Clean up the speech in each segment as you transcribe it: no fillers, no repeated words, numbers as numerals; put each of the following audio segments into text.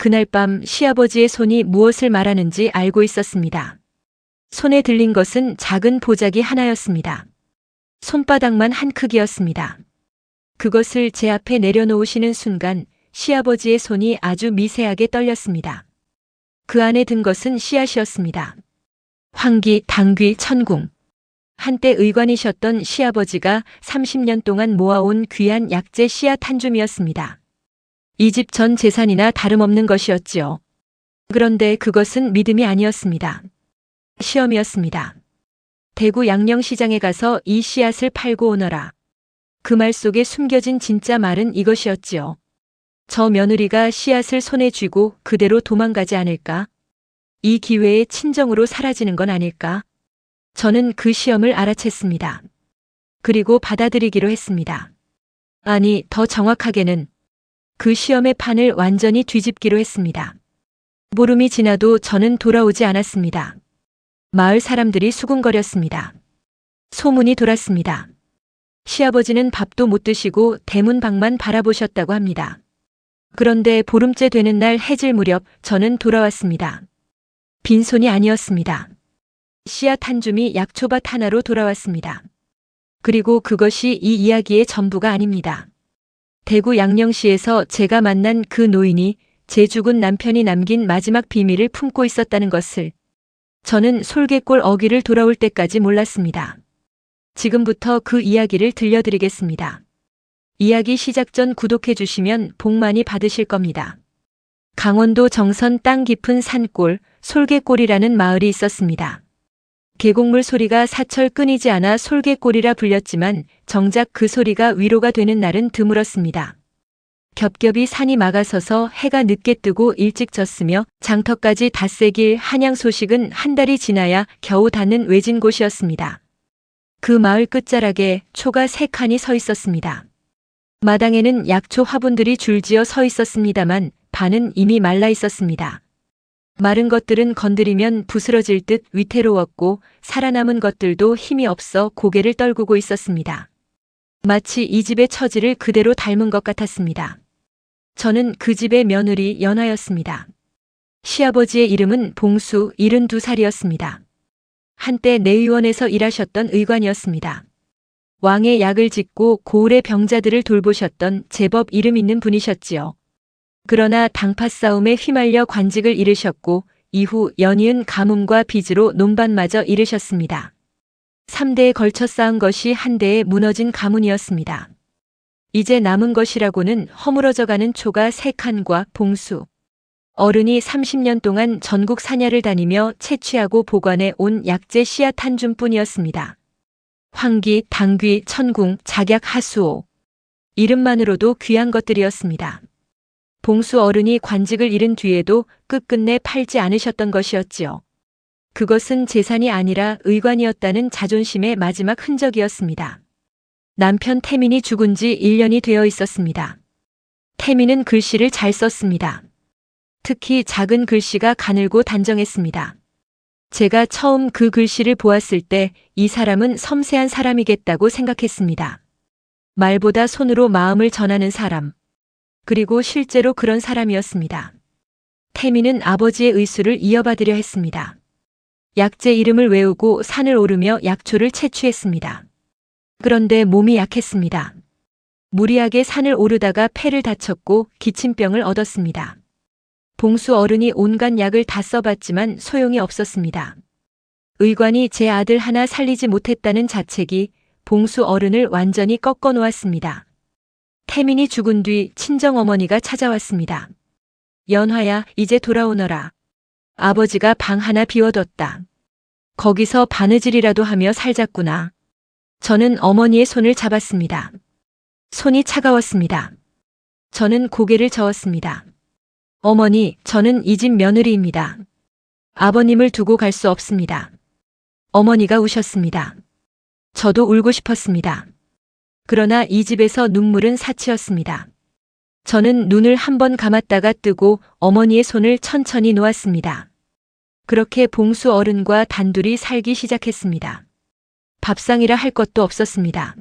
그날 밤 시아버지의 손이 무엇을 말하는지 알고 있었습니다. 손에 들린 것은 작은 보자기 하나였습니다. 손바닥만 한 크기였습니다. 그것을 제 앞에 내려놓으시는 순간 시아버지의 손이 아주 미세하게 떨렸습니다. 그 안에 든 것은 씨앗이었습니다. 황기, 당귀, 천궁. 한때 의관이셨던 시아버지가 30년 동안 모아온 귀한 약재 씨앗 한 줌이었습니다. 이 집 전 재산이나 다름없는 것이었지요. 그런데 그것은 믿음이 아니었습니다. 시험이었습니다. 대구 양령시장에 가서 이 씨앗을 팔고 오너라. 그 말 속에 숨겨진 진짜 말은 이것이었지요. 저 며느리가 씨앗을 손에 쥐고 그대로 도망가지 않을까? 이 기회에 친정으로 사라지는 건 아닐까? 저는 그 시험을 알아챘습니다. 그리고 받아들이기로 했습니다. 아니, 더 정확하게는 그 시험의 판을 완전히 뒤집기로 했습니다. 보름이 지나도 저는 돌아오지 않았습니다. 마을 사람들이 수군거렸습니다. 소문이 돌았습니다. 시아버지는 밥도 못 드시고 대문 밖만 바라보셨다고 합니다. 그런데 보름째 되는 날 해질 무렵 저는 돌아왔습니다. 빈손이 아니었습니다. 씨앗 한 줌이 약초밭 하나로 돌아왔습니다. 그리고 그것이 이 이야기의 전부가 아닙니다. 대구 양령시에서 제가 만난 그 노인이 제 죽은 남편이 남긴 마지막 비밀을 품고 있었다는 것을 저는 솔개골 어기를 돌아올 때까지 몰랐습니다. 지금부터 그 이야기를 들려드리겠습니다. 이야기 시작 전 구독해 주시면 복 많이 받으실 겁니다. 강원도 정선 땅 깊은 산골 솔개골이라는 마을이 있었습니다. 계곡물 소리가 사철 끊이지 않아 솔개골이라 불렸지만 정작 그 소리가 위로가 되는 날은 드물었습니다. 겹겹이 산이 막아서서 해가 늦게 뜨고 일찍 졌으며 장터까지 닷새길 한양 소식은 한 달이 지나야 겨우 닿는 외진 곳이었습니다. 그 마을 끝자락에 초가 3칸이 서 있었습니다. 마당에는 약초 화분들이 줄지어 서 있었습니다만 반은 이미 말라 있었습니다. 마른 것들은 건드리면 부스러질 듯 위태로웠고 살아남은 것들도 힘이 없어 고개를 떨구고 있었습니다. 마치 이 집의 처지를 그대로 닮은 것 같았습니다. 저는 그 집의 며느리 연화였습니다. 시아버지의 이름은 봉수 72살이었습니다. 한때 내의원에서 일하셨던 의관이었습니다. 왕의 약을 짓고 고을의 병자들을 돌보셨던 제법 이름 있는 분이셨지요. 그러나 당파 싸움에 휘말려 관직을 잃으셨고 이후 연이은 가뭄과 빚으로 논밭마저 잃으셨습니다. 3대에 걸쳐 쌓은 것이 한 대에 무너진 가문이었습니다. 이제 남은 것이라고는 허물어져가는 초가 3칸과 봉수. 어른이 30년 동안 전국 사냐를 다니며 채취하고 보관해 온 약재 씨앗 한 줌뿐이었습니다. 황기, 당귀, 천궁, 작약, 하수오. 이름만으로도 귀한 것들이었습니다. 봉수 어른이 관직을 잃은 뒤에도 끝끝내 팔지 않으셨던 것이었지요. 그것은 재산이 아니라 의관이었다는 자존심의 마지막 흔적이었습니다. 남편 태민이 죽은 지 1년이 되어 있었습니다. 태민은 글씨를 잘 썼습니다. 특히 작은 글씨가 가늘고 단정했습니다. 제가 처음 그 글씨를 보았을 때 이 사람은 섬세한 사람이겠다고 생각했습니다. 말보다 손으로 마음을 전하는 사람. 그리고 실제로 그런 사람이었습니다. 태민은 아버지의 의수를 이어받으려 했습니다. 약재 이름을 외우고 산을 오르며 약초를 채취했습니다. 그런데 몸이 약했습니다. 무리하게 산을 오르다가 폐를 다쳤고 기침병을 얻었습니다. 봉수 어른이 온갖 약을 다 써봤지만 소용이 없었습니다. 의관이 제 아들 하나 살리지 못했다는 자책이 봉수 어른을 완전히 꺾어 놓았습니다. 태민이 죽은 뒤 친정어머니가 찾아왔습니다. 연화야, 이제 돌아오너라. 아버지가 방 하나 비워뒀다. 거기서 바느질이라도 하며 살자꾸나. 저는 어머니의 손을 잡았습니다. 손이 차가웠습니다. 저는 고개를 저었습니다. 어머니, 저는 이 집 며느리입니다. 아버님을 두고 갈 수 없습니다. 어머니가 우셨습니다. 저도 울고 싶었습니다. 그러나 이 집에서 눈물은 사치였습니다. 저는 눈을 한번 감았다가 뜨고 어머니의 손을 천천히 놓았습니다. 그렇게 봉수 어른과 단둘이 살기 시작했습니다. 밥상이라 할 것도 없었습니다.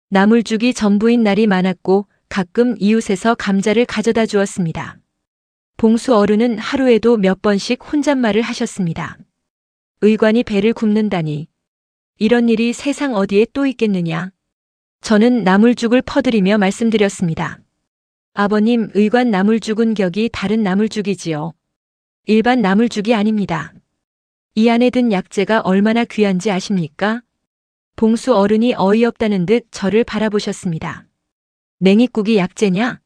나물죽이 전부인 날이 많았고 가끔 이웃에서 감자를 가져다 주었습니다. 봉수 어른은 하루에도 몇 번씩 혼잣말을 하셨습니다. 의관이 배를 굽는다니. 이런 일이 세상 어디에 또 있겠느냐. 저는 나물죽을 퍼드리며 말씀드렸습니다. 아버님, 의관 나물죽은 격이 다른 나물죽이지요. 일반 나물죽이 아닙니다. 이 안에 든 약재가 얼마나 귀한지 아십니까? 봉수 어른이 어이없다는 듯 저를 바라보셨습니다. 냉이국이 약재냐?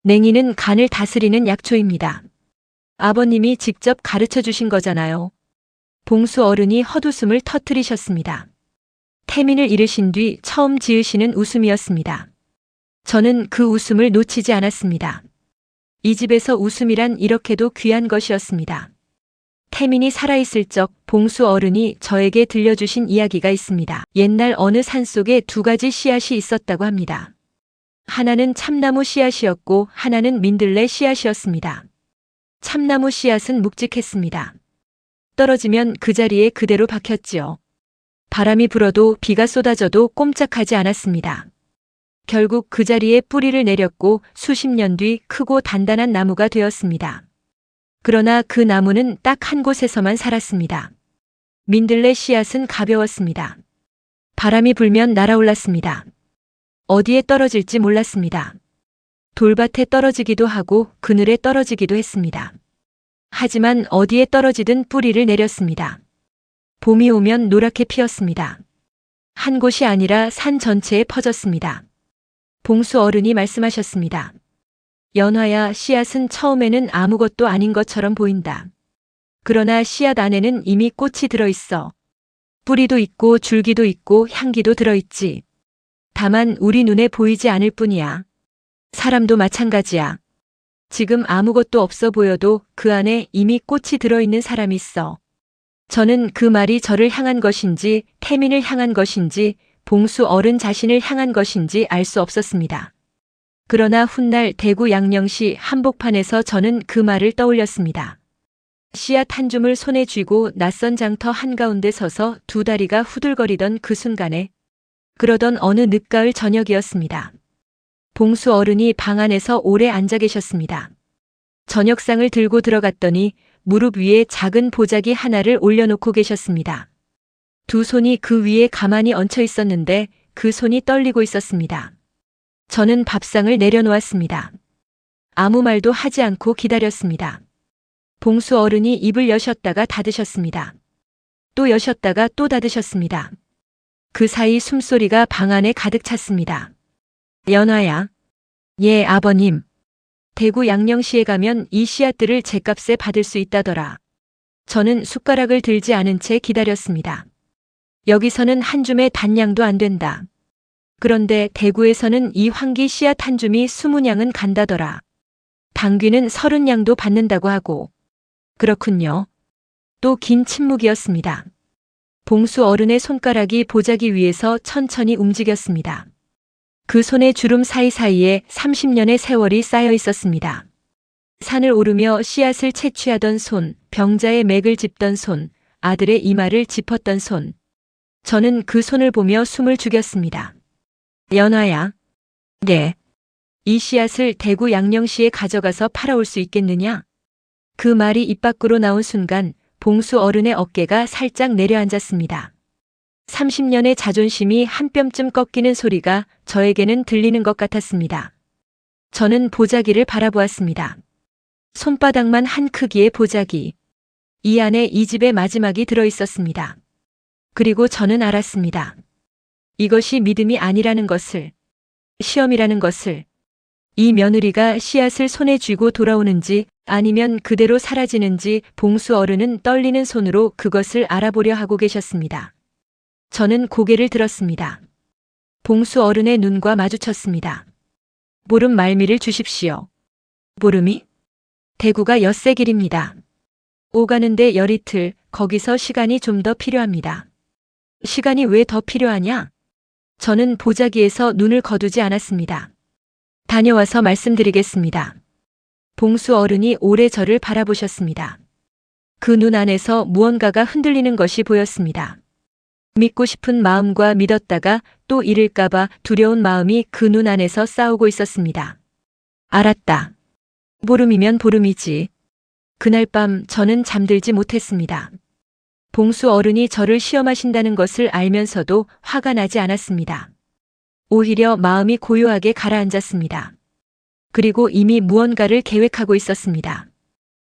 냉이는 간을 다스리는 약초입니다. 아버님이 직접 가르쳐 주신 거잖아요. 봉수 어른이 헛웃음을 터뜨리셨습니다. 태민을 잃으신 뒤 처음 지으시는 웃음이었습니다. 저는 그 웃음을 놓치지 않았습니다. 이 집에서 웃음이란 이렇게도 귀한 것이었습니다. 태민이 살아있을 적 봉수 어른이 저에게 들려주신 이야기가 있습니다. 옛날 어느 산속에 두 가지 씨앗이 있었다고 합니다. 하나는 참나무 씨앗이었고 하나는 민들레 씨앗이었습니다. 참나무 씨앗은 묵직했습니다. 떨어지면 그 자리에 그대로 박혔지요. 바람이 불어도 비가 쏟아져도 꼼짝하지 않았습니다. 결국 그 자리에 뿌리를 내렸고 수십 년 뒤 크고 단단한 나무가 되었습니다. 그러나 그 나무는 딱 한 곳에서만 살았습니다. 민들레 씨앗은 가벼웠습니다. 바람이 불면 날아올랐습니다. 어디에 떨어질지 몰랐습니다. 돌밭에 떨어지기도 하고 그늘에 떨어지기도 했습니다. 하지만 어디에 떨어지든 뿌리를 내렸습니다. 봄이 오면 노랗게 피었습니다. 한 곳이 아니라 산 전체에 퍼졌습니다. 봉수 어른이 말씀하셨습니다. 연화야, 씨앗은 처음에는 아무것도 아닌 것처럼 보인다. 그러나 씨앗 안에는 이미 꽃이 들어있어. 뿌리도 있고 줄기도 있고 향기도 들어있지. 다만 우리 눈에 보이지 않을 뿐이야. 사람도 마찬가지야. 지금 아무것도 없어 보여도 그 안에 이미 꽃이 들어있는 사람이 있어. 저는 그 말이 저를 향한 것인지 태민을 향한 것인지 봉수 어른 자신을 향한 것인지 알 수 없었습니다. 그러나 훗날 대구 양령시 한복판에서 저는 그 말을 떠올렸습니다. 씨앗 한 줌을 손에 쥐고 낯선 장터 한가운데 서서 두 다리가 후들거리던 그 순간에 그러던 어느 늦가을 저녁이었습니다. 봉수 어른이 방 안에서 오래 앉아 계셨습니다. 저녁상을 들고 들어갔더니 무릎 위에 작은 보자기 하나를 올려놓고 계셨습니다. 두 손이 그 위에 가만히 얹혀 있었는데 그 손이 떨리고 있었습니다. 저는 밥상을 내려놓았습니다. 아무 말도 하지 않고 기다렸습니다. 봉수 어른이 입을 여셨다가 닫으셨습니다. 또 여셨다가 또 닫으셨습니다. 그 사이 숨소리가 방 안에 가득 찼습니다. 연화야. 예, 아버님. 대구 양령시에 가면 이 씨앗들을 제값에 받을 수 있다더라. 저는 숟가락을 들지 않은 채 기다렸습니다. 여기서는 한 줌의 단량도 안 된다. 그런데 대구에서는 이 황기 씨앗 한 줌이 20냥은 간다더라. 당귀는 30냥도 받는다고 하고. 그렇군요. 또 긴 침묵이었습니다. 봉수 어른의 손가락이 보자기 위에서 천천히 움직였습니다. 그 손의 주름 사이사이에 30년의 세월이 쌓여 있었습니다. 산을 오르며 씨앗을 채취하던 손, 병자의 맥을 짚던 손, 아들의 이마를 짚었던 손. 저는 그 손을 보며 숨을 죽였습니다. 연화야. 네. 이 씨앗을 대구 양령시에 가져가서 팔아올 수 있겠느냐? 그 말이 입 밖으로 나온 순간 봉수 어른의 어깨가 살짝 내려앉았습니다. 30년의 자존심이 한 뼘쯤 꺾이는 소리가 저에게는 들리는 것 같았습니다. 저는 보자기를 바라보았습니다. 손바닥만 한 크기의 보자기. 이 안에 이 집의 마지막이 들어있었습니다. 그리고 저는 알았습니다. 이것이 믿음이 아니라는 것을, 시험이라는 것을. 이 며느리가 씨앗을 손에 쥐고 돌아오는지 아니면 그대로 사라지는지 봉수 어른은 떨리는 손으로 그것을 알아보려 하고 계셨습니다. 저는 고개를 들었습니다. 봉수 어른의 눈과 마주쳤습니다. 보름 말미를 주십시오. 보름이? 대구가 엿새 길입니다. 오가는데 열이틀, 거기서 시간이 좀 더 필요합니다. 시간이 왜 더 필요하냐? 저는 보자기에서 눈을 거두지 않았습니다. 다녀와서 말씀드리겠습니다. 봉수 어른이 오래 저를 바라보셨습니다. 그 눈 안에서 무언가가 흔들리는 것이 보였습니다. 믿고 싶은 마음과 믿었다가 또 잃을까봐 두려운 마음이 그 눈 안에서 싸우고 있었습니다. 알았다. 보름이면 보름이지. 그날 밤 저는 잠들지 못했습니다. 봉수 어른이 저를 시험하신다는 것을 알면서도 화가 나지 않았습니다. 오히려 마음이 고요하게 가라앉았습니다. 그리고 이미 무언가를 계획하고 있었습니다.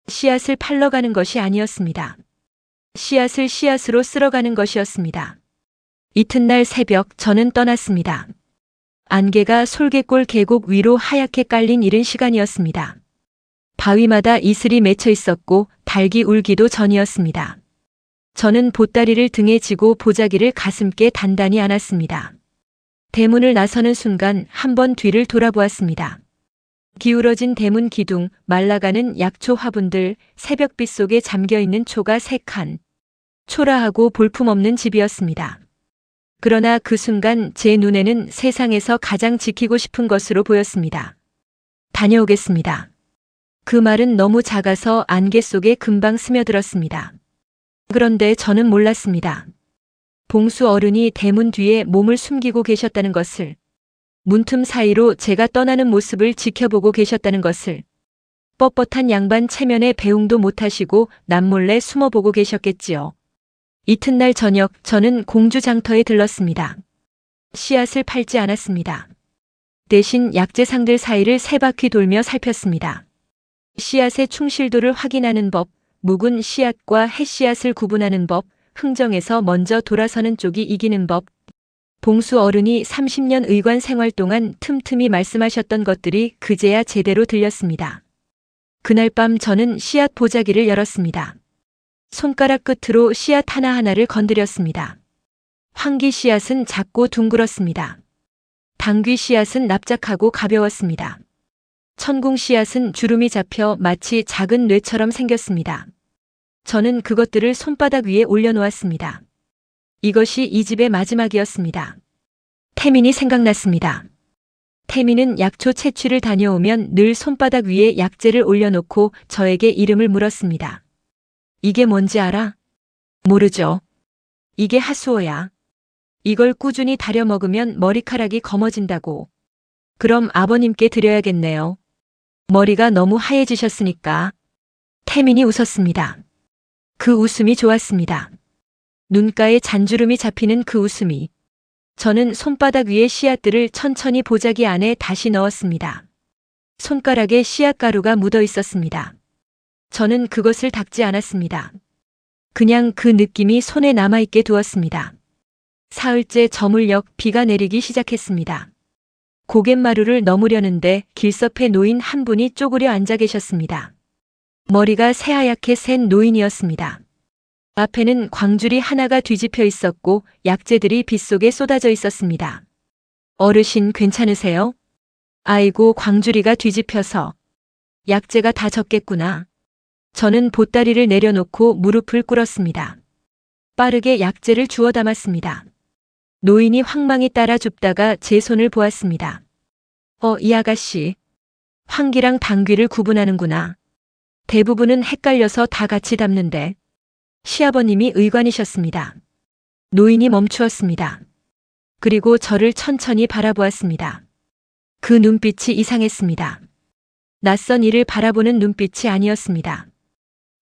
씨앗을 팔러 가는 것이 아니었습니다. 씨앗을 씨앗으로 쓸어가는 것이었습니다. 이튿날 새벽 저는 떠났습니다. 안개가 솔개골 계곡 위로 하얗게 깔린 이른 시간이었습니다. 바위마다 이슬이 맺혀 있었고 닭이 울기도 전이었습니다. 저는 보따리를 등에 지고 보자기를 가슴께 단단히 안았습니다. 대문을 나서는 순간 한 번 뒤를 돌아보았습니다. 기울어진 대문 기둥, 말라가는 약초 화분들, 새벽빛 속에 잠겨있는 초가 3칸. 초라하고 볼품없는 집이었습니다. 그러나 그 순간 제 눈에는 세상에서 가장 지키고 싶은 것으로 보였습니다. 다녀오겠습니다. 그 말은 너무 작아서 안개 속에 금방 스며들었습니다. 그런데 저는 몰랐습니다. 봉수 어른이 대문 뒤에 몸을 숨기고 계셨다는 것을, 문틈 사이로 제가 떠나는 모습을 지켜보고 계셨다는 것을, 뻣뻣한 양반 체면에 배웅도 못하시고 남몰래 숨어보고 계셨겠지요. 이튿날 저녁 저는 공주장터에 들렀습니다. 씨앗을 팔지 않았습니다. 대신 약재상들 사이를 3바퀴 돌며 살폈습니다. 씨앗의 충실도를 확인하는 법, 묵은 씨앗과 햇씨앗을 구분하는 법, 흥정에서 먼저 돌아서는 쪽이 이기는 법. 봉수 어른이 30년 의관 생활 동안 틈틈이 말씀하셨던 것들이 그제야 제대로 들렸습니다. 그날 밤 저는 씨앗 보자기를 열었습니다. 손가락 끝으로 씨앗 하나하나를 건드렸습니다. 황기 씨앗은 작고 둥글었습니다. 당귀 씨앗은 납작하고 가벼웠습니다. 천궁 씨앗은 주름이 잡혀 마치 작은 뇌처럼 생겼습니다. 저는 그것들을 손바닥 위에 올려놓았습니다. 이것이 이 집의 마지막이었습니다. 태민이 생각났습니다. 태민은 약초 채취를 다녀오면 늘 손바닥 위에 약재를 올려놓고 저에게 이름을 물었습니다. 이게 뭔지 알아? 모르죠. 이게 하수오야. 이걸 꾸준히 다려 먹으면 머리카락이 검어진다고. 그럼 아버님께 드려야겠네요. 머리가 너무 하얘지셨으니까. 태민이 웃었습니다. 그 웃음이 좋았습니다. 눈가에 잔주름이 잡히는 그 웃음이. 저는 손바닥 위에 씨앗들을 천천히 보자기 안에 다시 넣었습니다. 손가락에 씨앗가루가 묻어 있었습니다. 저는 그것을 닦지 않았습니다. 그냥 그 느낌이 손에 남아있게 두었습니다. 사흘째 저물녘 비가 내리기 시작했습니다. 고갯마루를 넘으려는데 길섭에 노인 한 분이 쪼그려 앉아 계셨습니다. 머리가 새하얗게 센 노인이었습니다. 앞에는 광줄이 하나가 뒤집혀 있었고 약재들이 빗속에 쏟아져 있었습니다. 어르신 괜찮으세요? 아이고 광줄이가 뒤집혀서. 약재가 다 졌겠구나. 저는 보따리를 내려놓고 무릎을 꿇었습니다. 빠르게 약재를 주워 담았습니다. 노인이 황망히 따라 줍다가 제 손을 보았습니다. 이 아가씨. 황기랑 당귀를 구분하는구나. 대부분은 헷갈려서 다 같이 담는데. 시아버님이 의관이셨습니다. 노인이 멈추었습니다. 그리고 저를 천천히 바라보았습니다. 그 눈빛이 이상했습니다. 낯선 이를 바라보는 눈빛이 아니었습니다.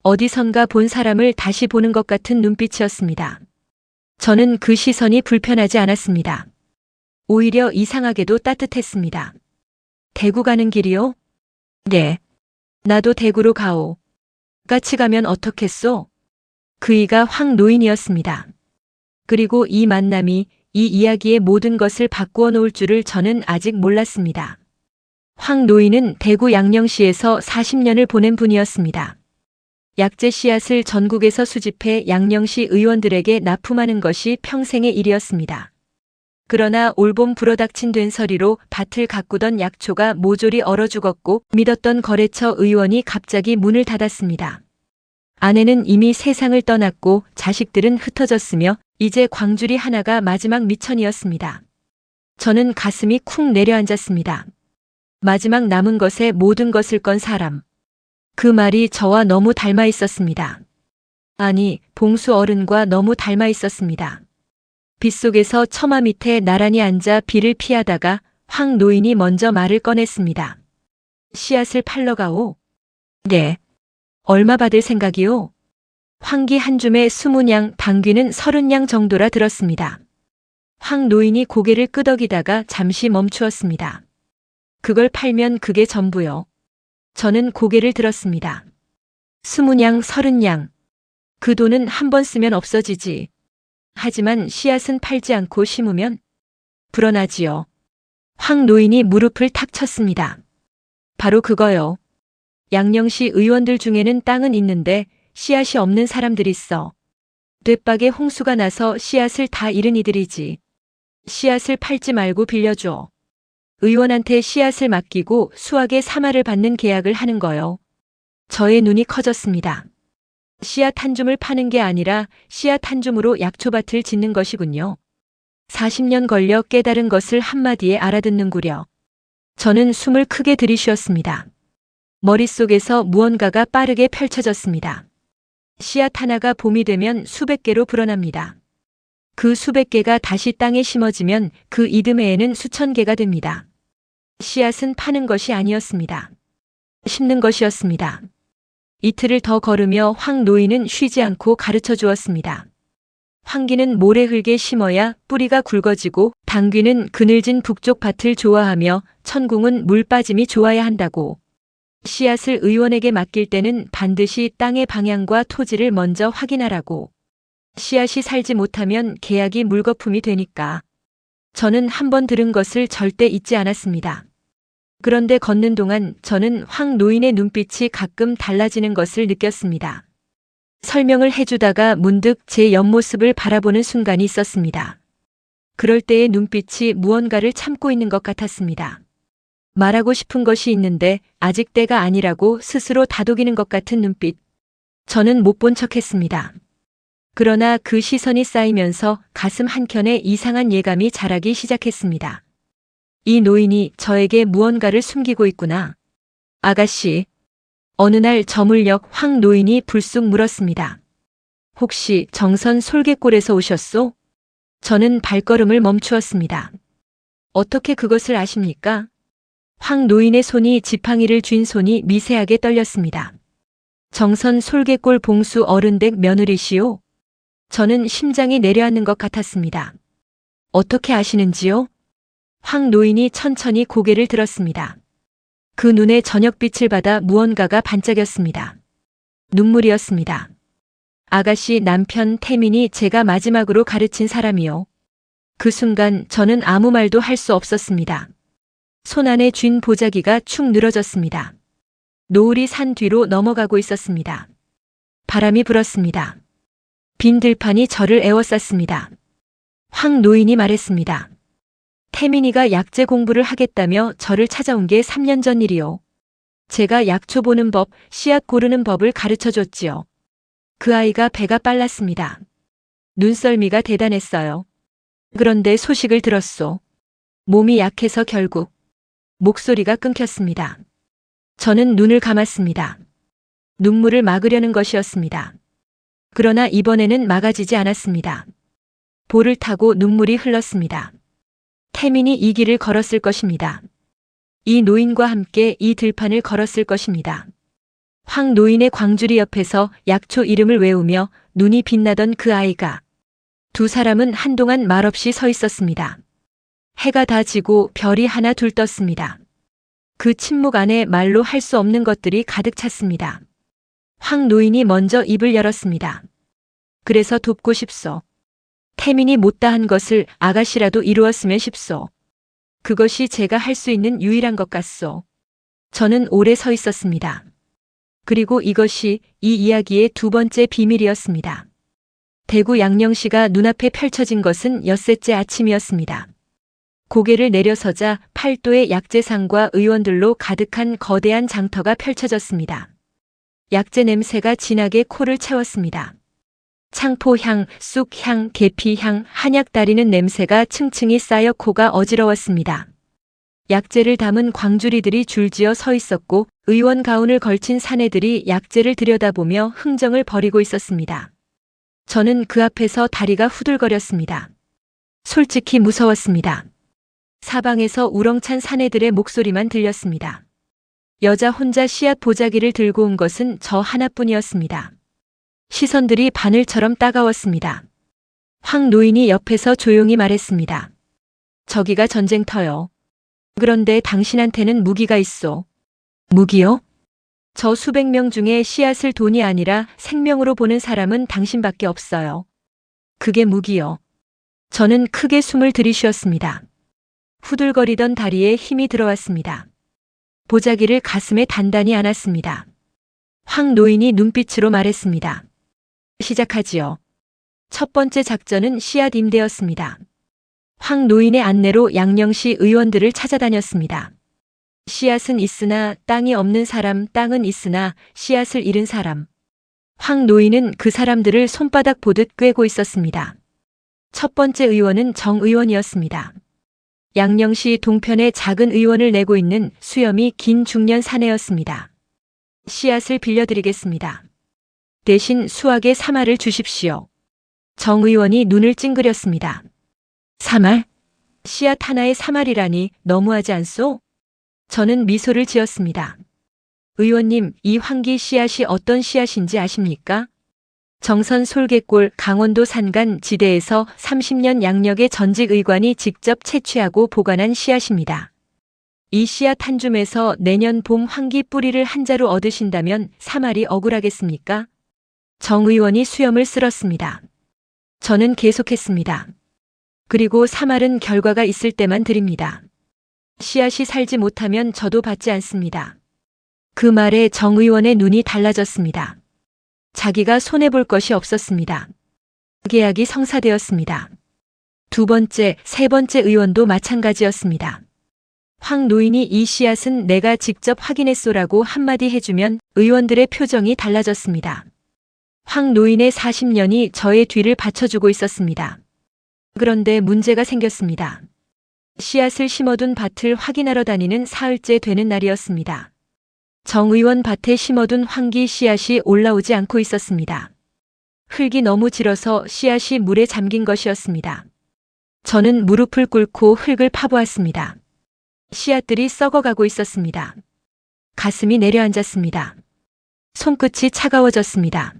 어디선가 본 사람을 다시 보는 것 같은 눈빛이었습니다. 저는 그 시선이 불편하지 않았습니다. 오히려 이상하게도 따뜻했습니다. 대구 가는 길이요? 네. 나도 대구로 가오. 같이 가면 어떻겠소? 그이가 황 노인이었습니다. 그리고 이 만남이 이 이야기의 모든 것을 바꾸어 놓을 줄을 저는 아직 몰랐습니다. 황 노인은 대구 양령시에서 40년을 보낸 분이었습니다. 약재 씨앗을 전국에서 수집해 양령시 의원들에게 납품하는 것이 평생의 일이었습니다. 그러나 올봄 불어닥친 된서리로 밭을 가꾸던 약초가 모조리 얼어 죽었고 믿었던 거래처 의원이 갑자기 문을 닫았습니다. 아내는 이미 세상을 떠났고 자식들은 흩어졌으며 이제 광줄이 하나가 마지막 미천이었습니다. 저는 가슴이 쿵 내려앉았습니다. 마지막 남은 것에 모든 것을 건 사람. 그 말이 저와 너무 닮아 있었습니다. 아니, 봉수 어른과 너무 닮아 있었습니다. 빗속에서 처마 밑에 나란히 앉아 비를 피하다가 황 노인이 먼저 말을 꺼냈습니다. 씨앗을 팔러 가오. 네. 얼마 받을 생각이오? 황기 한 줌에 20냥, 당귀는 30냥 정도라 들었습니다. 황 노인이 고개를 끄덕이다가 잠시 멈추었습니다. 그걸 팔면 그게 전부요. 저는 고개를 들었습니다. 20냥, 30냥. 그 돈은 한 번 쓰면 없어지지. 하지만 씨앗은 팔지 않고 심으면 불어나지요. 황 노인이 무릎을 탁 쳤습니다. 바로 그거요. 양령시 의원들 중에는 땅은 있는데 씨앗이 없는 사람들이 있어. 뙤박에 홍수가 나서 씨앗을 다 잃은 이들이지. 씨앗을 팔지 말고 빌려줘. 의원한테 씨앗을 맡기고 수확의 사마를 받는 계약을 하는 거요. 저의 눈이 커졌습니다. 씨앗 한 줌을 파는 게 아니라 씨앗 한 줌으로 약초밭을 짓는 것이군요. 40년 걸려 깨달은 것을 한마디에 알아듣는구려. 저는 숨을 크게 들이쉬었습니다. 머릿속에서 무언가가 빠르게 펼쳐졌습니다. 씨앗 하나가 봄이 되면 수백 개로 불어납니다. 그 수백 개가 다시 땅에 심어지면 그 이듬해에는 수천 개가 됩니다. 씨앗은 파는 것이 아니었습니다. 심는 것이었습니다. 이틀을 더 걸으며 황 노인은 쉬지 않고 가르쳐 주었습니다. 황기는 모래흙에 심어야 뿌리가 굵어지고 당귀는 그늘진 북쪽 밭을 좋아하며 천궁은 물 빠짐이 좋아야 한다고. 씨앗을 의원에게 맡길 때는 반드시 땅의 방향과 토지를 먼저 확인하라고. 씨앗이 살지 못하면 계약이 물거품이 되니까. 저는 한 번 들은 것을 절대 잊지 않았습니다. 그런데 걷는 동안 저는 황 노인의 눈빛이 가끔 달라지는 것을 느꼈습니다. 설명을 해주다가 문득 제 옆모습을 바라보는 순간이 있었습니다. 그럴 때의 눈빛이 무언가를 참고 있는 것 같았습니다. 말하고 싶은 것이 있는데 아직 때가 아니라고 스스로 다독이는 것 같은 눈빛. 저는 못 본 척했습니다. 그러나 그 시선이 쌓이면서 가슴 한켠에 이상한 예감이 자라기 시작했습니다. 이 노인이 저에게 무언가를 숨기고 있구나. 아가씨. 어느 날 저물녘 황 노인이 불쑥 물었습니다. 혹시 정선 솔개골에서 오셨소? 저는 발걸음을 멈추었습니다. 어떻게 그것을 아십니까? 황 노인의 손이 지팡이를 쥔 손이 미세하게 떨렸습니다. 정선 솔개골 봉수 어른댁 며느리시오? 저는 심장이 내려앉는 것 같았습니다. 어떻게 아시는지요? 황 노인이 천천히 고개를 들었습니다. 그 눈에 저녁빛을 받아 무언가가 반짝였습니다. 눈물이었습니다. 아가씨 남편 태민이 제가 마지막으로 가르친 사람이요. 그 순간 저는 아무 말도 할 수 없었습니다. 손 안에 쥔 보자기가 축 늘어졌습니다. 노을이 산 뒤로 넘어가고 있었습니다. 바람이 불었습니다. 빈 들판이 저를 에워쌌습니다. 황 노인이 말했습니다. 태민이가 약재 공부를 하겠다며 저를 찾아온 게 3년 전 일이요. 제가 약초 보는 법, 씨앗 고르는 법을 가르쳐 줬지요. 그 아이가 배가 빨랐습니다. 눈썰미가 대단했어요. 그런데 소식을 들었소. 몸이 약해서 결국 목소리가 끊겼습니다. 저는 눈을 감았습니다. 눈물을 막으려는 것이었습니다. 그러나 이번에는 막아지지 않았습니다. 볼을 타고 눈물이 흘렀습니다. 태민이 이 길을 걸었을 것입니다. 이 노인과 함께 이 들판을 걸었을 것입니다. 황 노인의 광주리 옆에서 약초 이름을 외우며 눈이 빛나던 그 아이가. 두 사람은 한동안 말없이 서 있었습니다. 해가 다 지고 별이 하나 둘 떴습니다. 그 침묵 안에 말로 할 수 없는 것들이 가득 찼습니다. 황 노인이 먼저 입을 열었습니다. 그래서 돕고 싶소. 태민이 못다한 것을 아가씨라도 이루었으면 싶소. 그것이 제가 할 수 있는 유일한 것 같소. 저는 오래 서 있었습니다. 그리고 이것이 이 이야기의 두 번째 비밀이었습니다. 대구 양령시가 눈앞에 펼쳐진 것은 엿새째 아침이었습니다. 고개를 내려서자 팔도의 약재상과 의원들로 가득한 거대한 장터가 펼쳐졌습니다. 약재 냄새가 진하게 코를 채웠습니다. 창포향, 쑥향, 계피향, 한약 다리는 냄새가 층층이 쌓여 코가 어지러웠습니다. 약재를 담은 광주리들이 줄지어 서 있었고 의원 가운을 걸친 사내들이 약재를 들여다보며 흥정을 벌이고 있었습니다. 저는 그 앞에서 다리가 후들거렸습니다. 솔직히 무서웠습니다. 사방에서 우렁찬 사내들의 목소리만 들렸습니다. 여자 혼자 씨앗 보자기를 들고 온 것은 저 하나뿐이었습니다. 시선들이 바늘처럼 따가웠습니다. 황 노인이 옆에서 조용히 말했습니다. 저기가 전쟁터요. 그런데 당신한테는 무기가 있어. 무기요? 저 수백 명 중에 씨앗을 돈이 아니라 생명으로 보는 사람은 당신밖에 없어요. 그게 무기요. 저는 크게 숨을 들이쉬었습니다. 후들거리던 다리에 힘이 들어왔습니다. 보자기를 가슴에 단단히 안았습니다. 황 노인이 눈빛으로 말했습니다. 시작하지요. 첫 번째 작전은 씨앗 임대였습니다. 황 노인의 안내로 양령시 의원들을 찾아다녔습니다. 씨앗은 있으나 땅이 없는 사람, 땅은 있으나 씨앗을 잃은 사람. 황 노인은 그 사람들을 손바닥 보듯 꿰고 있었습니다. 첫 번째 의원은 정 의원이었습니다. 양령시 동편에 작은 의원을 내고 있는 수염이 긴 중년 사내였습니다. 씨앗을 빌려드리겠습니다. 대신 수확의 3알을 주십시오. 정 의원이 눈을 찡그렸습니다. 3알? 씨앗 하나에 3알이라니 너무하지 않소? 저는 미소를 지었습니다. 의원님, 이 황기 씨앗이 어떤 씨앗인지 아십니까? 정선 솔개골 강원도 산간 지대에서 30년 양력의 전직 의관이 직접 채취하고 보관한 씨앗입니다. 이 씨앗 한 줌에서 내년 봄 황기 뿌리를 한 자루 얻으신다면 3알이 억울하겠습니까? 정 의원이 수염을 쓸었습니다. 저는 계속했습니다. 그리고 3알은 결과가 있을 때만 드립니다. 씨앗이 살지 못하면 저도 받지 않습니다. 그 말에 정 의원의 눈이 달라졌습니다. 자기가 손해볼 것이 없었습니다. 계약이 성사되었습니다. 두 번째, 세 번째 의원도 마찬가지였습니다. 황 노인이 이 씨앗은 내가 직접 확인했소라고 한마디 해주면 의원들의 표정이 달라졌습니다. 황 노인의 40년이 저의 뒤를 받쳐주고 있었습니다. 그런데 문제가 생겼습니다. 씨앗을 심어둔 밭을 확인하러 다니는 사흘째 되는 날이었습니다. 정 의원 밭에 심어둔 황기 씨앗이 올라오지 않고 있었습니다. 흙이 너무 질어서 씨앗이 물에 잠긴 것이었습니다. 저는 무릎을 꿇고 흙을 파보았습니다. 씨앗들이 썩어가고 있었습니다. 가슴이 내려앉았습니다. 손끝이 차가워졌습니다.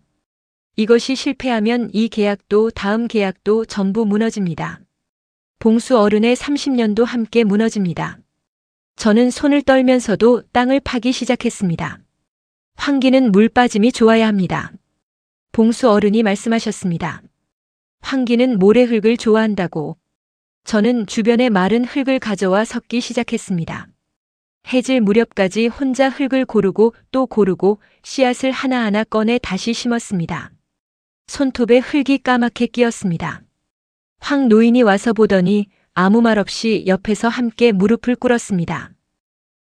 이것이 실패하면 이 계약도 다음 계약도 전부 무너집니다. 봉수 어른의 30년도 함께 무너집니다. 저는 손을 떨면서도 땅을 파기 시작했습니다. 황기는 물 빠짐이 좋아야 합니다. 봉수 어른이 말씀하셨습니다. 황기는 모래흙을 좋아한다고. 저는 주변의 마른 흙을 가져와 섞기 시작했습니다. 해질 무렵까지 혼자 흙을 고르고 또 고르고 씨앗을 하나하나 꺼내 다시 심었습니다. 손톱에 흙이 까맣게 끼었습니다. 황 노인이 와서 보더니 아무 말 없이 옆에서 함께 무릎을 꿇었습니다.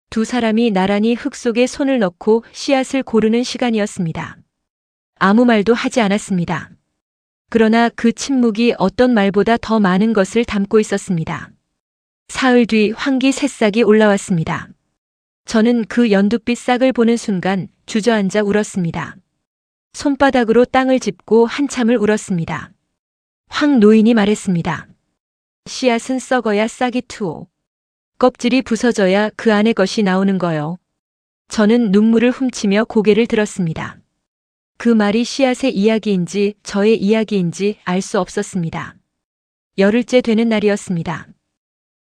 두 사람이 나란히 흙 속에 손을 넣고 씨앗을 고르는 시간이었습니다. 아무 말도 하지 않았습니다. 그러나 그 침묵이 어떤 말보다 더 많은 것을 담고 있었습니다. 사흘 뒤 황기 새싹이 올라왔습니다. 저는 그 연두빛 싹을 보는 순간 주저앉아 울었습니다. 손바닥으로 땅을 짚고 한참을 울었습니다. 황 노인이 말했습니다. 씨앗은 썩어야 싹이 트오. 껍질이 부서져야 그 안의 것이 나오는 거요. 저는 눈물을 훔치며 고개를 들었습니다. 그 말이 씨앗의 이야기인지 저의 이야기인지 알 수 없었습니다. 열흘째 되는 날이었습니다.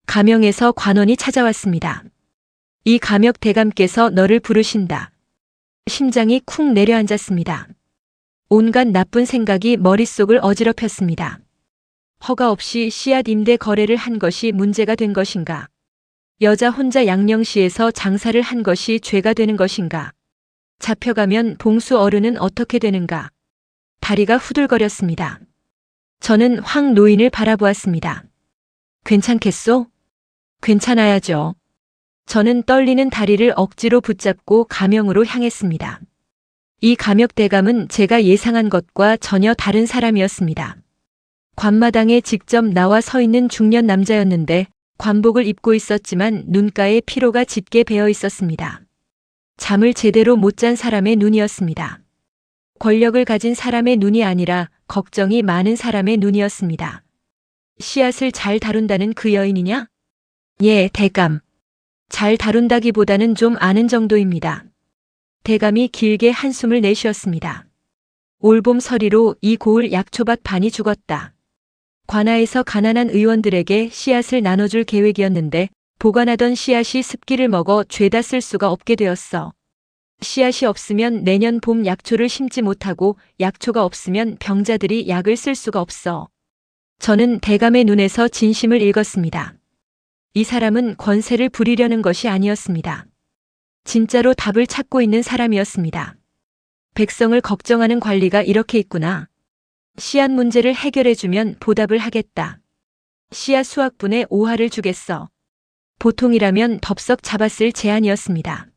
가명에서 관원이 찾아왔습니다. 이 감역 대감께서 너를 부르신다. 심장이 쿵 내려앉았습니다. 온갖 나쁜 생각이 머릿속을 어지럽혔습니다. 허가 없이 씨앗 임대 거래를 한 것이 문제가 된 것인가? 여자 혼자 양령시에서 장사를 한 것이 죄가 되는 것인가? 잡혀가면 봉수 어른은 어떻게 되는가? 다리가 후들거렸습니다. 저는 황 노인을 바라보았습니다. 괜찮겠소? 괜찮아야죠. 저는 떨리는 다리를 억지로 붙잡고 가명으로 향했습니다. 이 감역 대감은 제가 예상한 것과 전혀 다른 사람이었습니다. 관마당에 직접 나와 서 있는 중년 남자였는데 관복을 입고 있었지만 눈가에 피로가 짙게 배어 있었습니다. 잠을 제대로 못 잔 사람의 눈이었습니다. 권력을 가진 사람의 눈이 아니라 걱정이 많은 사람의 눈이었습니다. 씨앗을 잘 다룬다는 그 여인이냐? 예, 대감. 잘 다룬다기보다는 좀 아는 정도입니다. 대감이 길게 한숨을 내쉬었습니다. 올봄 서리로 이 고을 약초밭 반이 죽었다. 관아에서 가난한 의원들에게 씨앗을 나눠줄 계획이었는데 보관하던 씨앗이 습기를 먹어 죄다 쓸 수가 없게 되었어. 씨앗이 없으면 내년 봄 약초를 심지 못하고 약초가 없으면 병자들이 약을 쓸 수가 없어. 저는 대감의 눈에서 진심을 읽었습니다. 이 사람은 권세를 부리려는 것이 아니었습니다. 진짜로 답을 찾고 있는 사람이었습니다. 백성을 걱정하는 관리가 이렇게 있구나. 씨앗 문제를 해결해주면 보답을 하겠다. 씨앗 수확분에 5할을 주겠어. 보통이라면 덥석 잡았을 제안이었습니다.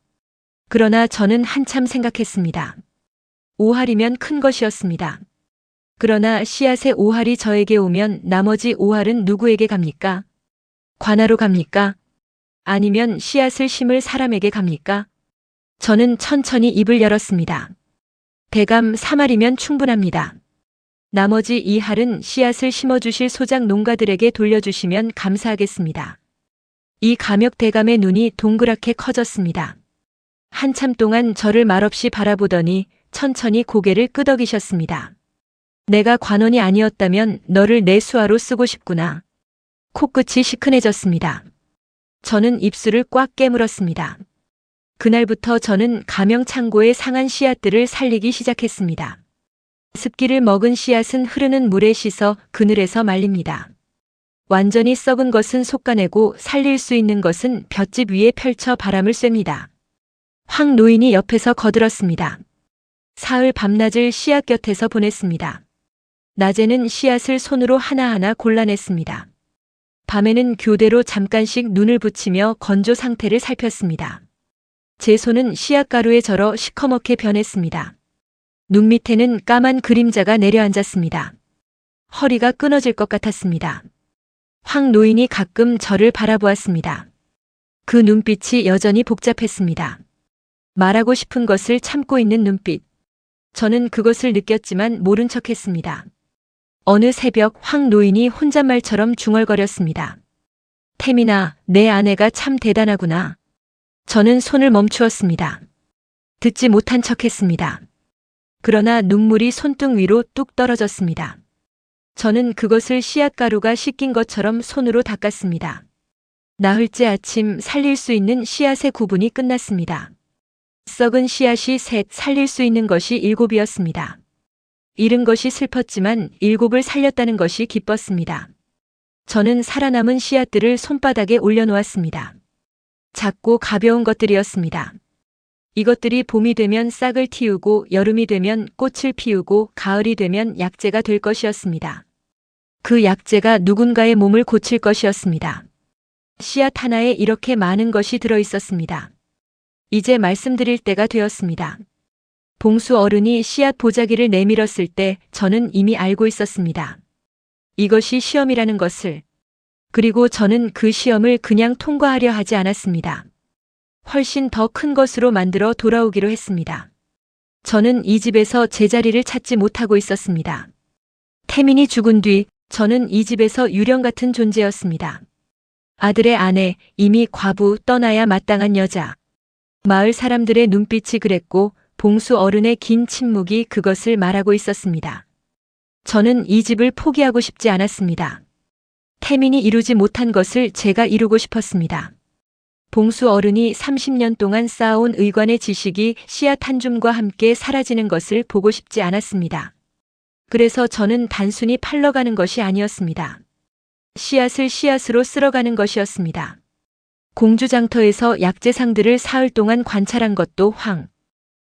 그러나 저는 한참 생각했습니다. 5할이면 큰 것이었습니다. 그러나 씨앗의 5할이 저에게 오면 나머지 5할은 누구에게 갑니까? 관아로 갑니까? 아니면 씨앗을 심을 사람에게 갑니까? 저는 천천히 입을 열었습니다. 대감 3할이면 충분합니다. 나머지 2할은 씨앗을 심어주실 소작 농가들에게 돌려주시면 감사하겠습니다. 이 감역 대감의 눈이 동그랗게 커졌습니다. 한참 동안 저를 말없이 바라보더니 천천히 고개를 끄덕이셨습니다. 내가 관원이 아니었다면 너를 내 수하로 쓰고 싶구나. 코끝이 시큰해졌습니다. 저는 입술을 꽉 깨물었습니다. 그날부터 저는 가명 창고의 상한 씨앗들을 살리기 시작했습니다. 습기를 먹은 씨앗은 흐르는 물에 씻어 그늘에서 말립니다. 완전히 썩은 것은 솎아내고 살릴 수 있는 것은 볏짚 위에 펼쳐 바람을 쐐니다. 황 노인이 옆에서 거들었습니다. 사흘 밤낮을 씨앗 곁에서 보냈습니다. 낮에는 씨앗을 손으로 하나하나 골라냈습니다. 밤에는 교대로 잠깐씩 눈을 붙이며 건조 상태를 살폈습니다. 제 손은 씨앗가루에 절어 시커멓게 변했습니다. 눈 밑에는 까만 그림자가 내려앉았습니다. 허리가 끊어질 것 같았습니다. 황 노인이 가끔 저를 바라보았습니다. 그 눈빛이 여전히 복잡했습니다. 말하고 싶은 것을 참고 있는 눈빛. 저는 그것을 느꼈지만 모른 척했습니다. 어느 새벽 황 노인이 혼잣말처럼 중얼거렸습니다. 태민아, 내 아내가 참 대단하구나. 저는 손을 멈추었습니다. 듣지 못한 척했습니다. 그러나 눈물이 손등 위로 뚝 떨어졌습니다. 저는 그것을 씨앗가루가 씻긴 것처럼 손으로 닦았습니다. 나흘째 아침 살릴 수 있는 씨앗의 구분이 끝났습니다. 썩은 씨앗이 셋, 살릴 수 있는 것이 7이었습니다. 잃은 것이 슬펐지만 7을 살렸다는 것이 기뻤습니다. 저는 살아남은 씨앗들을 손바닥에 올려놓았습니다. 작고 가벼운 것들이었습니다. 이것들이 봄이 되면 싹을 틔우고 여름이 되면 꽃을 피우고 가을이 되면 약재가 될 것이었습니다. 그 약재가 누군가의 몸을 고칠 것이었습니다. 씨앗 하나에 이렇게 많은 것이 들어있었습니다. 이제 말씀드릴 때가 되었습니다. 봉수 어른이 씨앗 보자기를 내밀었을 때 저는 이미 알고 있었습니다. 이것이 시험이라는 것을. 그리고 저는 그 시험을 그냥 통과하려 하지 않았습니다. 훨씬 더 큰 것으로 만들어 돌아오기로 했습니다. 저는 이 집에서 제자리를 찾지 못하고 있었습니다. 태민이 죽은 뒤 저는 이 집에서 유령 같은 존재였습니다. 아들의 아내, 이미 과부, 떠나야 마땅한 여자. 마을 사람들의 눈빛이 그랬고 봉수 어른의 긴 침묵이 그것을 말하고 있었습니다. 저는 이 집을 포기하고 싶지 않았습니다. 태민이 이루지 못한 것을 제가 이루고 싶었습니다. 봉수 어른이 30년 동안 쌓아온 의관의 지식이 씨앗 한 줌과 함께 사라지는 것을 보고 싶지 않았습니다. 그래서 저는 단순히 팔러가는 것이 아니었습니다. 씨앗을 씨앗으로 쓸어가는 것이었습니다. 공주장터에서 약재상들을 사흘 동안 관찰한 것도 황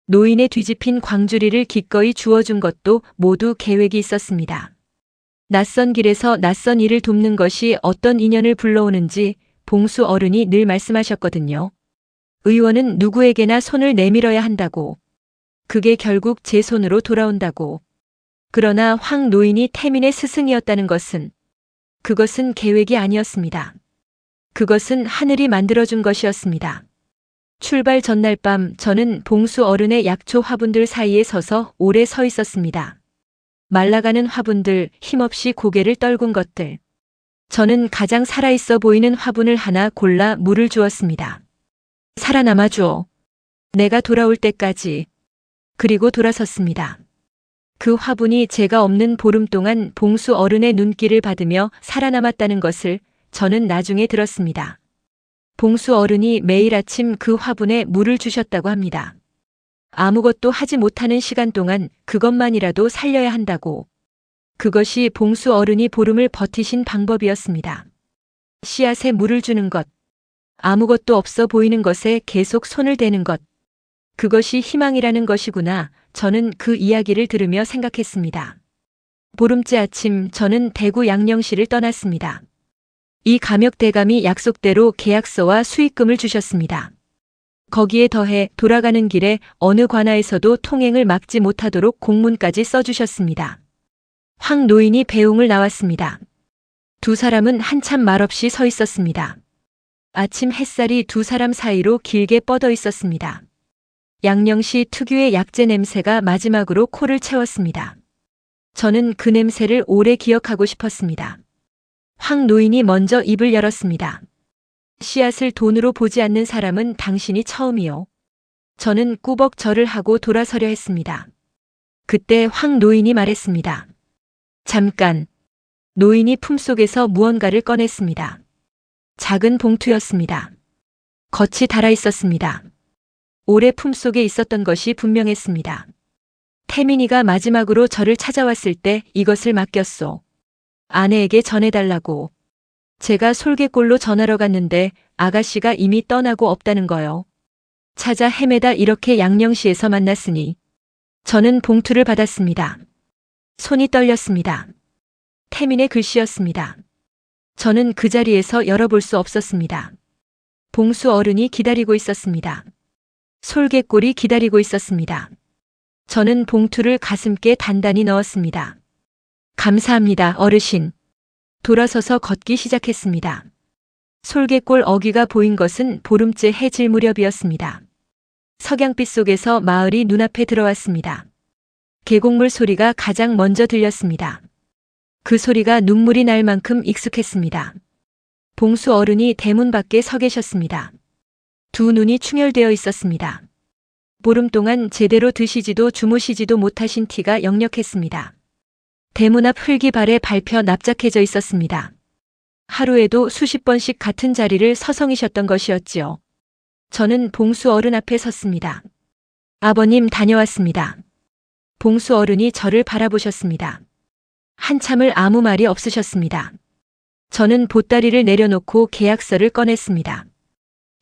노인의 뒤집힌 광주리를 기꺼이 주워준 것도 모두 계획이 있었습니다. 낯선 길에서 낯선 일을 돕는 것이 어떤 인연을 불러오는지 봉수 어른이 늘 말씀하셨거든요. 의원은 누구에게나 손을 내밀어야 한다고. 그게 결국 제 손으로 돌아온다고. 그러나 황 노인이 태민의 스승이었다는 것은 그것은 계획이 아니었습니다. 그것은 하늘이 만들어준 것이었습니다. 출발 전날 밤 저는 봉수 어른의 약초 화분들 사이에 서서 오래 서 있었습니다. 말라가는 화분들, 힘없이 고개를 떨군 것들. 저는 가장 살아있어 보이는 화분을 하나 골라 물을 주었습니다. 살아남아줘. 내가 돌아올 때까지. 그리고 돌아섰습니다. 그 화분이 제가 없는 보름 동안 봉수 어른의 눈길을 받으며 살아남았다는 것을 저는 나중에 들었습니다. 봉수 어른이 매일 아침 그 화분에 물을 주셨다고 합니다. 아무것도 하지 못하는 시간 동안 그것만이라도 살려야 한다고. 그것이 봉수 어른이 보름을 버티신 방법이었습니다. 씨앗에 물을 주는 것, 아무것도 없어 보이는 것에 계속 손을 대는 것, 그것이 희망이라는 것이구나. 저는 그 이야기를 들으며 생각했습니다. 보름째 아침 저는 대구 양령시를 떠났습니다. 이 감역대감이 약속대로 계약서와 수익금을 주셨습니다. 거기에 더해 돌아가는 길에 어느 관아에서도 통행을 막지 못하도록 공문까지 써주셨습니다. 황 노인이 배웅을 나왔습니다. 두 사람은 한참 말없이 서 있었습니다. 아침 햇살이 두 사람 사이로 길게 뻗어 있었습니다. 양령시 특유의 약재 냄새가 마지막으로 코를 채웠습니다. 저는 그 냄새를 오래 기억하고 싶었습니다. 황 노인이 먼저 입을 열었습니다. 씨앗을 돈으로 보지 않는 사람은 당신이 처음이요. 저는 꾸벅 절을 하고 돌아서려 했습니다. 그때 황 노인이 말했습니다. 잠깐. 노인이 품속에서 무언가를 꺼냈습니다. 작은 봉투였습니다. 겉이 달아 있었습니다. 오래 품속에 있었던 것이 분명했습니다. 태민이가 마지막으로 저를 찾아왔을 때 이것을 맡겼소. 아내에게 전해달라고. 제가 솔개골로 전하러 갔는데 아가씨가 이미 떠나고 없다는 거요. 찾아 헤매다 이렇게 양령시에서 만났으니. 저는 봉투를 받았습니다. 손이 떨렸습니다. 태민의 글씨였습니다. 저는 그 자리에서 열어볼 수 없었습니다. 봉수 어른이 기다리고 있었습니다. 솔개골이 기다리고 있었습니다. 저는 봉투를 가슴께 단단히 넣었습니다. 감사합니다, 어르신. 돌아서서 걷기 시작했습니다. 솔개골 어귀가 보인 것은 보름째 해질 무렵이었습니다. 석양빛 속에서 마을이 눈앞에 들어왔습니다. 계곡물 소리가 가장 먼저 들렸습니다. 그 소리가 눈물이 날 만큼 익숙했습니다. 봉수 어른이 대문 밖에 서 계셨습니다. 두 눈이 충혈되어 있었습니다. 보름 동안 제대로 드시지도 주무시지도 못하신 티가 역력했습니다. 대문 앞 흙이 발에 밟혀 납작해져 있었습니다. 하루에도 수십 번씩 같은 자리를 서성이셨던 것이었지요. 저는 봉수 어른 앞에 섰습니다. 아버님 다녀왔습니다. 봉수 어른이 저를 바라보셨습니다. 한참을 아무 말이 없으셨습니다. 저는 보따리를 내려놓고 계약서를 꺼냈습니다.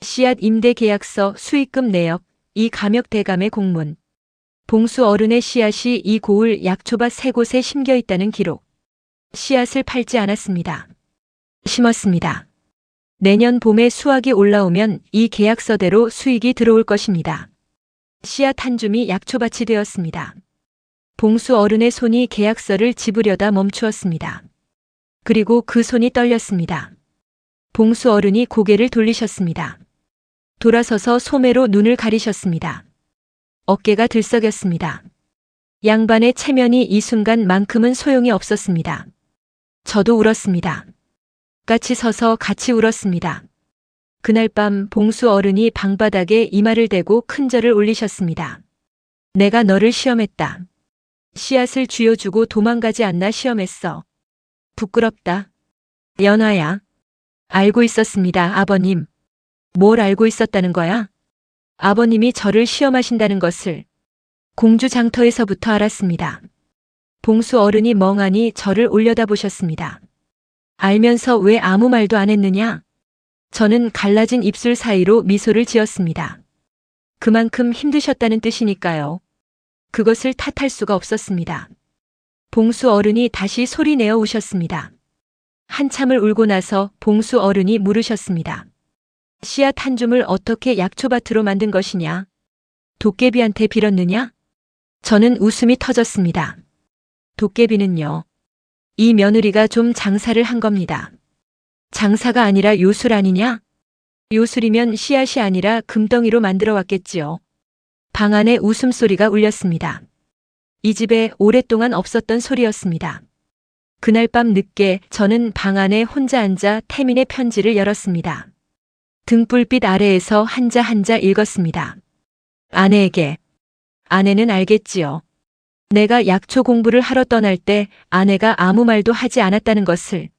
씨앗 임대 계약서, 수익금 내역, 이 감역대감의 공문. 봉수 어른의 씨앗이 이 고을 약초밭 3곳에 심겨 있다는 기록. 씨앗을 팔지 않았습니다. 심었습니다. 내년 봄에 수확이 올라오면 이 계약서대로 수익이 들어올 것입니다. 씨앗 한 줌이 약초밭이 되었습니다. 봉수 어른의 손이 계약서를 집으려다 멈추었습니다. 그리고 그 손이 떨렸습니다. 봉수 어른이 고개를 돌리셨습니다. 돌아서서 소매로 눈을 가리셨습니다. 어깨가 들썩였습니다. 양반의 체면이 이 순간만큼은 소용이 없었습니다. 저도 울었습니다. 같이 서서 같이 울었습니다. 그날 밤 봉수 어른이 방바닥에 이마를 대고 큰 절을 올리셨습니다. 내가 너를 시험했다. 씨앗을 쥐어주고 도망가지 않나 시험했어. 부끄럽다. 연화야. 알고 있었습니다, 아버님. 뭘 알고 있었다는 거야? 아버님이 저를 시험하신다는 것을 공주장터에서부터 알았습니다. 봉수 어른이 멍하니 저를 올려다보셨습니다. 알면서 왜 아무 말도 안 했느냐? 저는 갈라진 입술 사이로 미소를 지었습니다. 그만큼 힘드셨다는 뜻이니까요. 그것을 탓할 수가 없었습니다. 봉수 어른이 다시 소리내어 우셨습니다. 한참을 울고 나서 봉수 어른이 물으셨습니다. 씨앗 한 줌을 어떻게 약초밭으로 만든 것이냐? 도깨비한테 빌었느냐? 저는 웃음이 터졌습니다. 도깨비는요. 이 며느리가 좀 장사를 한 겁니다. 장사가 아니라 요술 아니냐? 요술이면 씨앗이 아니라 금덩이로 만들어 왔겠지요. 방 안에 웃음소리가 울렸습니다. 이 집에 오랫동안 없었던 소리였습니다. 그날 밤 늦게 저는 방 안에 혼자 앉아 태민의 편지를 열었습니다. 등불빛 아래에서 한자 한자 읽었습니다. 아내에게. 아내는 알겠지요. 내가 약초 공부를 하러 떠날 때 아내가 아무 말도 하지 않았다는 것을.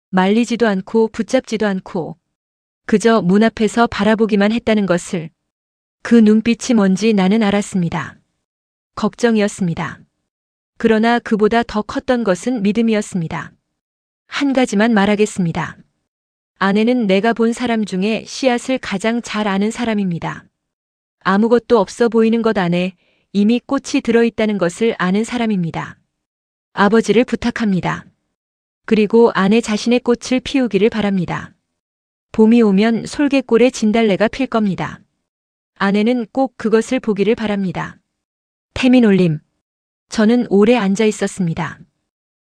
말리지도 않고 붙잡지도 않고 그저 문 앞에서 바라보기만 했다는 것을. 그 눈빛이 뭔지 나는 알았습니다. 걱정이었습니다. 그러나 그보다 더 컸던 것은 믿음이었습니다. 한 가지만 말하겠습니다. 아내는 내가 본 사람 중에 씨앗을 가장 잘 아는 사람입니다. 아무것도 없어 보이는 것 안에 이미 꽃이 들어있다는 것을 아는 사람입니다. 아버지를 부탁합니다. 그리고 아내 자신의 꽃을 피우기를 바랍니다. 봄이 오면 솔개골에 진달래가 필 겁니다. 아내는 꼭 그것을 보기를 바랍니다. 태민 올림. 저는 오래 앉아 있었습니다.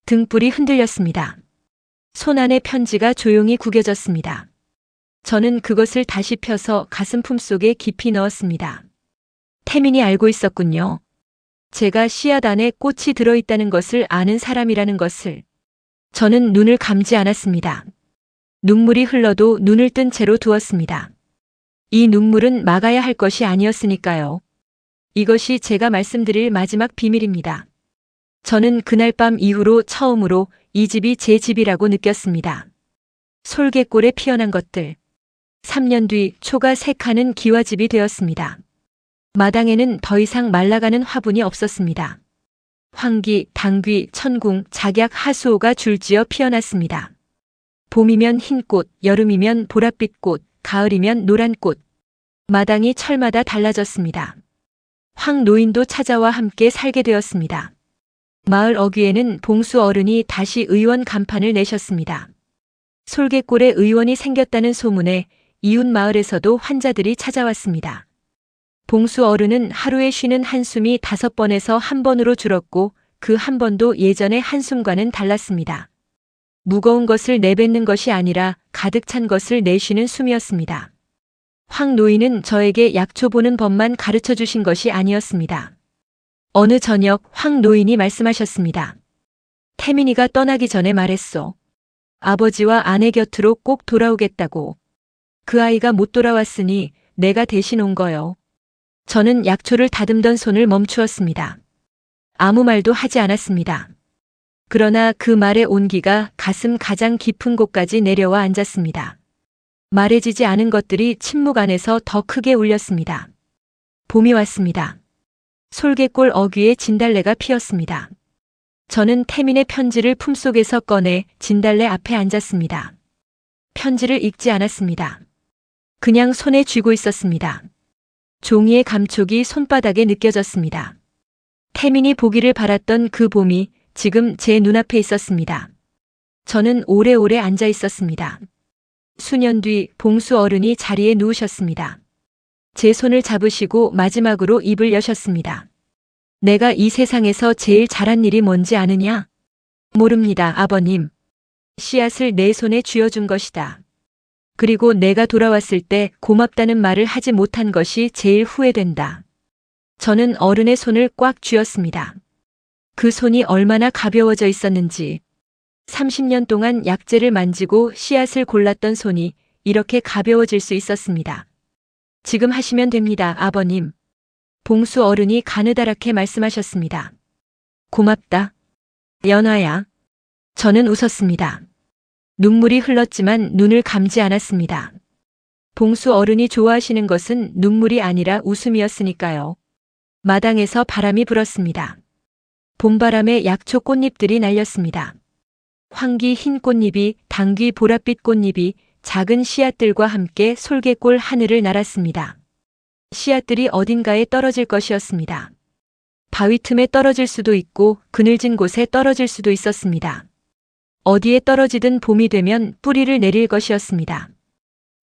등불이 흔들렸습니다. 손 안에 편지가 조용히 구겨졌습니다. 저는 그것을 다시 펴서 가슴 품속에 깊이 넣었습니다. 태민이 알고 있었군요. 제가 씨앗 안에 꽃이 들어있다는 것을 아는 사람이라는 것을. 저는 눈을 감지 않았습니다. 눈물이 흘러도 눈을 뜬 채로 두었습니다. 이 눈물은 막아야 할 것이 아니었으니까요. 이것이 제가 말씀드릴 마지막 비밀입니다. 저는 그날 밤 이후로 처음으로 이 집이 제 집이라고 느꼈습니다. 솔개골에 피어난 것들. 3년 뒤 초가 색하는 기와집이 되었습니다. 마당에는 더 이상 말라가는 화분이 없었습니다. 황기, 당귀, 천궁, 작약, 하수오가 줄지어 피어났습니다. 봄이면 흰꽃, 여름이면 보랏빛꽃, 가을이면 노란꽃. 마당이 철마다 달라졌습니다. 황 노인도 찾아와 함께 살게 되었습니다. 마을 어귀에는 봉수 어른이 다시 의원 간판을 내셨습니다. 솔개골에 의원이 생겼다는 소문에 이웃 마을에서도 환자들이 찾아왔습니다. 봉수 어른은 하루에 쉬는 한숨이 5번에서 1번으로 줄었고 그 한 번도 예전의 한숨과는 달랐습니다. 무거운 것을 내뱉는 것이 아니라 가득 찬 것을 내쉬는 숨이었습니다. 황 노인은 저에게 약초 보는 법만 가르쳐 주신 것이 아니었습니다. 어느 저녁 황 노인이 말씀하셨습니다. 태민이가 떠나기 전에 말했소. 아버지와 아내 곁으로 꼭 돌아오겠다고. 그 아이가 못 돌아왔으니 내가 대신 온 거요. 저는 약초를 다듬던 손을 멈추었습니다. 아무 말도 하지 않았습니다. 그러나 그 말의 온기가 가슴 가장 깊은 곳까지 내려와 앉았습니다. 말해지지 않은 것들이 침묵 안에서 더 크게 울렸습니다. 봄이 왔습니다. 솔개골 어귀에 진달래가 피었습니다. 저는 태민의 편지를 품속에서 꺼내 진달래 앞에 앉았습니다. 편지를 읽지 않았습니다. 그냥 손에 쥐고 있었습니다. 종이의 감촉이 손바닥에 느껴졌습니다. 태민이 보기를 바랐던 그 봄이 지금 제 눈앞에 있었습니다. 저는 오래오래 앉아 있었습니다. 수년 뒤 봉수 어른이 자리에 누우셨습니다. 제 손을 잡으시고 마지막으로 입을 여셨습니다. 내가 이 세상에서 제일 잘한 일이 뭔지 아느냐? 모릅니다, 아버님. 씨앗을 내 손에 쥐어준 것이다. 그리고 내가 돌아왔을 때 고맙다는 말을 하지 못한 것이 제일 후회된다. 저는 어른의 손을 꽉 쥐었습니다. 그 손이 얼마나 가벼워져 있었는지. 30년 동안 약재를 만지고 씨앗을 골랐던 손이 이렇게 가벼워질 수 있었습니다. 지금 하시면 됩니다, 아버님. 봉수 어른이 가느다랗게 말씀하셨습니다. 고맙다. 연화야. 저는 웃었습니다. 눈물이 흘렀지만 눈을 감지 않았습니다. 봉수 어른이 좋아하시는 것은 눈물이 아니라 웃음이었으니까요. 마당에서 바람이 불었습니다. 봄바람에 약초 꽃잎들이 날렸습니다. 황기 흰 꽃잎이, 당귀 보랏빛 꽃잎이 작은 씨앗들과 함께 솔개골 하늘을 날았습니다. 씨앗들이 어딘가에 떨어질 것이었습니다. 바위 틈에 떨어질 수도 있고 그늘진 곳에 떨어질 수도 있었습니다. 어디에 떨어지든 봄이 되면 뿌리를 내릴 것이었습니다.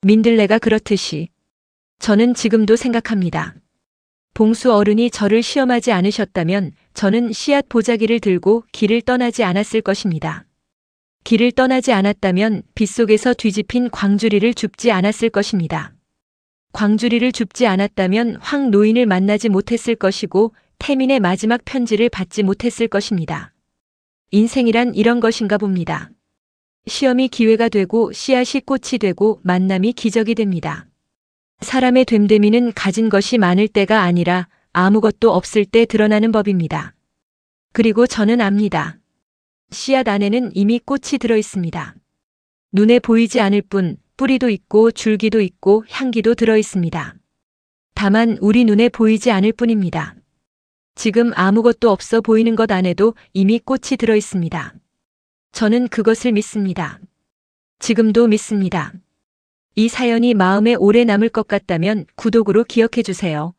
민들레가 그렇듯이. 저는 지금도 생각합니다. 봉수 어른이 저를 시험하지 않으셨다면 저는 씨앗 보자기를 들고 길을 떠나지 않았을 것입니다. 길을 떠나지 않았다면 빗속에서 뒤집힌 광주리를 줍지 않았을 것입니다. 광주리를 줍지 않았다면 황 노인을 만나지 못했을 것이고 태민의 마지막 편지를 받지 못했을 것입니다. 인생이란 이런 것인가 봅니다. 시험이 기회가 되고 씨앗이 꽃이 되고 만남이 기적이 됩니다. 사람의 됨됨이는 가진 것이 많을 때가 아니라 아무것도 없을 때 드러나는 법입니다. 그리고 저는 압니다. 씨앗 안에는 이미 꽃이 들어 있습니다. 눈에 보이지 않을 뿐 뿌리도 있고 줄기도 있고 향기도 들어 있습니다. 다만 우리 눈에 보이지 않을 뿐입니다. 지금 아무것도 없어 보이는 것 안에도 이미 꽃이 들어 있습니다. 저는 그것을 믿습니다. 지금도 믿습니다. 이 사연이 마음에 오래 남을 것 같다면 구독으로 기억해 주세요.